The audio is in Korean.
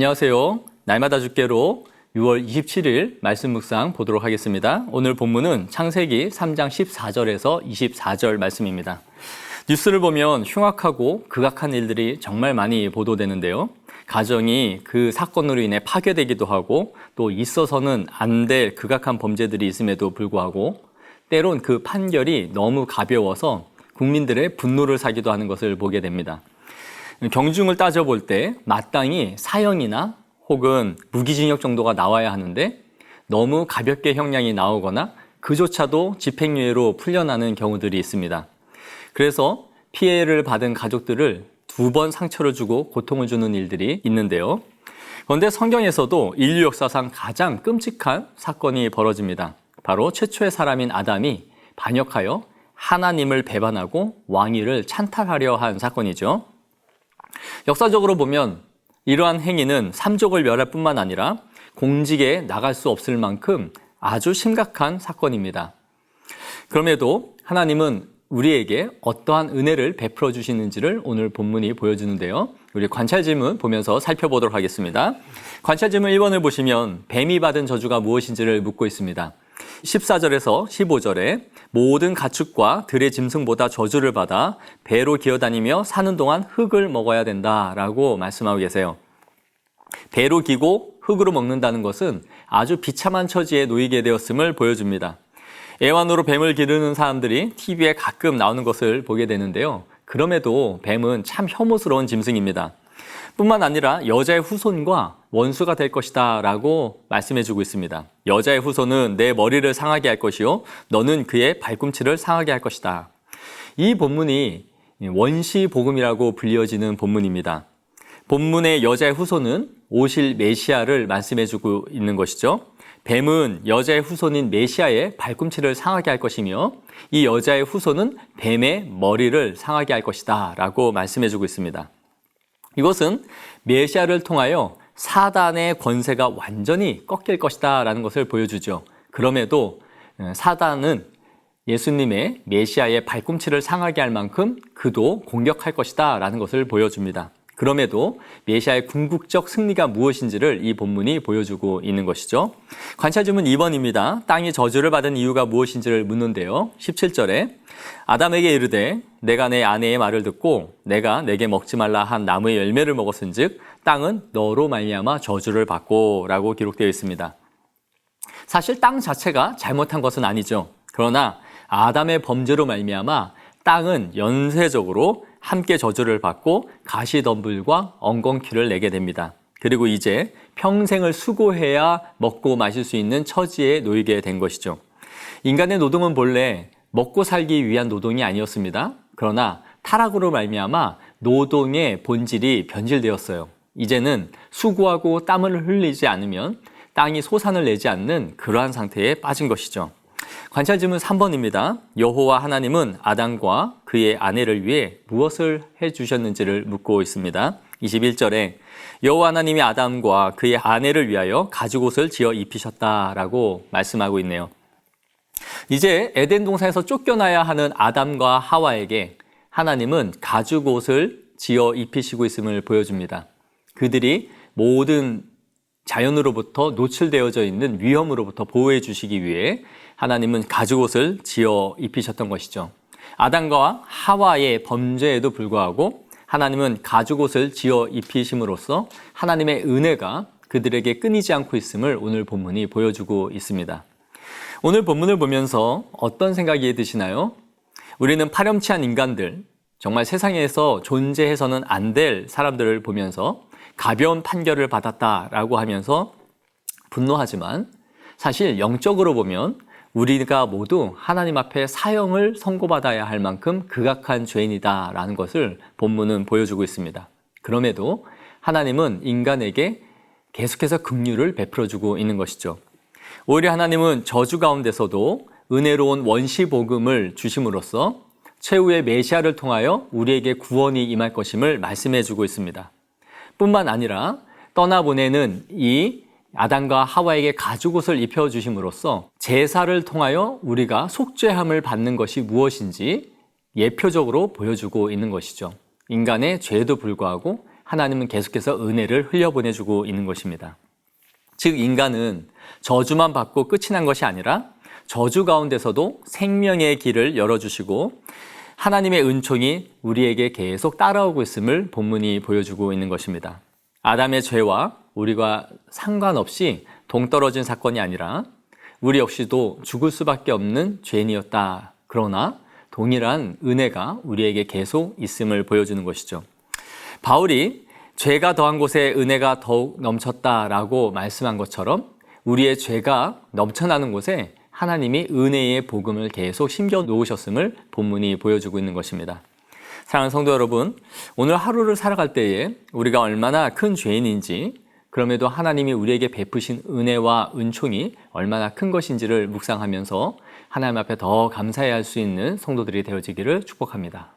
안녕하세요. 날마다 주께로 6월 27일 말씀 묵상 보도록 하겠습니다. 오늘 본문은 창세기 3장 14절에서 24절 말씀입니다. 뉴스를 보면 흉악하고 극악한 일들이 정말 많이 보도되는데요. 가정이 그 사건으로 인해 파괴되기도 하고 또 있어서는 안 될 극악한 범죄들이 있음에도 불구하고 때론 그 판결이 너무 가벼워서 국민들의 분노를 사기도 하는 것을 보게 됩니다. 경중을 따져볼 때 마땅히 사형이나 혹은 무기징역 정도가 나와야 하는데 너무 가볍게 형량이 나오거나 그조차도 집행유예로 풀려나는 경우들이 있습니다. 그래서 피해를 받은 가족들을 2번 상처를 주고 고통을 주는 일들이 있는데요. 그런데 성경에서도 인류 역사상 가장 끔찍한 사건이 벌어집니다. 바로 최초의 사람인 아담이 반역하여 하나님을 배반하고 왕위를 찬탈하려 한 사건이죠. 역사적으로 보면 이러한 행위는 삼족을 멸할 뿐만 아니라 공직에 나갈 수 없을 만큼 아주 심각한 사건입니다. 그럼에도 하나님은 우리에게 어떠한 은혜를 베풀어 주시는지를 오늘 본문이 보여주는데요. 우리 관찰질문 보면서 살펴보도록 하겠습니다. 관찰질문 1번을 보시면 뱀이 받은 저주가 무엇인지를 묻고 있습니다. 14절에서 15절에 모든 가축과 들의 짐승보다 저주를 받아 배로 기어다니며 사는 동안 흙을 먹어야 된다라고 말씀하고 계세요. 배로 기고 흙으로 먹는다는 것은 아주 비참한 처지에 놓이게 되었음을 보여줍니다. 애완으로 뱀을 기르는 사람들이 TV에 가끔 나오는 것을 보게 되는데요. 그럼에도 뱀은 참 혐오스러운 짐승입니다. 뿐만 아니라 여자의 후손과 원수가 될 것이다 라고 말씀해주고 있습니다. 여자의 후손은 내 머리를 상하게 할 것이요 너는 그의 발꿈치를 상하게 할 것이다. 이 본문이 원시복음이라고 불리어지는 본문입니다. 본문의 여자의 후손은 오실 메시아를 말씀해주고 있는 것이죠. 뱀은 여자의 후손인 메시아의 발꿈치를 상하게 할 것이며 이 여자의 후손은 뱀의 머리를 상하게 할 것이다 라고 말씀해주고 있습니다. 이것은 메시아를 통하여 사단의 권세가 완전히 꺾일 것이다 라는 것을 보여주죠. 그럼에도 사단은 예수님의 메시아의 발꿈치를 상하게 할 만큼 그도 공격할 것이다 라는 것을 보여줍니다. 그럼에도 메시아의 궁극적 승리가 무엇인지를 이 본문이 보여주고 있는 것이죠. 관찰질문 2번입니다. 땅이 저주를 받은 이유가 무엇인지를 묻는데요. 17절에 아담에게 이르되 내가 내 아내의 말을 듣고 내가 내게 먹지 말라 한 나무의 열매를 먹었은즉 땅은 너로 말미암아 저주를 받고 라고 기록되어 있습니다. 사실 땅 자체가 잘못한 것은 아니죠. 그러나 아담의 범죄로 말미암아 땅은 연쇄적으로 함께 저주를 받고 가시덤불과 엉겅퀴를 내게 됩니다. 그리고 이제 평생을 수고해야 먹고 마실 수 있는 처지에 놓이게 된 것이죠. 인간의 노동은 본래 먹고 살기 위한 노동이 아니었습니다. 그러나 타락으로 말미암아 노동의 본질이 변질되었어요. 이제는 수고하고 땀을 흘리지 않으면 땅이 소산을 내지 않는 그러한 상태에 빠진 것이죠. 관찰질문 3번입니다. 여호와 하나님은 아담과 그의 아내를 위해 무엇을 해주셨는지를 묻고 있습니다. 21절에 여호와 하나님이 아담과 그의 아내를 위하여 가죽옷을 지어 입히셨다라고 말씀하고 있네요. 이제 에덴 동산에서 쫓겨나야 하는 아담과 하와에게 하나님은 가죽옷을 지어 입히시고 있음을 보여줍니다. 그들이 모든 자연으로부터 노출되어져 있는 위험으로부터 보호해 주시기 위해 하나님은 가죽옷을 지어 입히셨던 것이죠. 아담과 하와의 범죄에도 불구하고 하나님은 가죽옷을 지어 입히심으로써 하나님의 은혜가 그들에게 끊이지 않고 있음을 오늘 본문이 보여주고 있습니다. 오늘 본문을 보면서 어떤 생각이 드시나요? 우리는 파렴치한 인간들, 정말 세상에서 존재해서는 안 될 사람들을 보면서 가벼운 판결을 받았다라고 하면서 분노하지만 사실 영적으로 보면 우리가 모두 하나님 앞에 사형을 선고받아야 할 만큼 극악한 죄인이다라는 것을 본문은 보여주고 있습니다. 그럼에도 하나님은 인간에게 계속해서 긍휼을 베풀어주고 있는 것이죠. 오히려 하나님은 저주 가운데서도 은혜로운 원시복음을 주심으로써 최후의 메시아를 통하여 우리에게 구원이 임할 것임을 말씀해주고 있습니다. 뿐만 아니라 떠나보내는 이 아담과 하와에게 가죽옷을 입혀주심으로써 제사를 통하여 우리가 속죄함을 받는 것이 무엇인지 예표적으로 보여주고 있는 것이죠. 인간의 죄에도 불구하고 하나님은 계속해서 은혜를 흘려보내주고 있는 것입니다. 즉 인간은 저주만 받고 끝이 난 것이 아니라 저주 가운데서도 생명의 길을 열어주시고 하나님의 은총이 우리에게 계속 따라오고 있음을 본문이 보여주고 있는 것입니다. 아담의 죄와 우리가 상관없이 동떨어진 사건이 아니라 우리 역시도 죽을 수밖에 없는 죄인이었다. 그러나 동일한 은혜가 우리에게 계속 있음을 보여주는 것이죠. 바울이 죄가 더한 곳에 은혜가 더욱 넘쳤다라고 말씀한 것처럼 우리의 죄가 넘쳐나는 곳에 하나님이 은혜의 복음을 계속 심겨 놓으셨음을 본문이 보여주고 있는 것입니다. 사랑하는 성도 여러분, 오늘 하루를 살아갈 때에 우리가 얼마나 큰 죄인인지, 그럼에도 하나님이 우리에게 베푸신 은혜와 은총이 얼마나 큰 것인지를 묵상하면서 하나님 앞에 더 감사해야 할 수 있는 성도들이 되어지기를 축복합니다.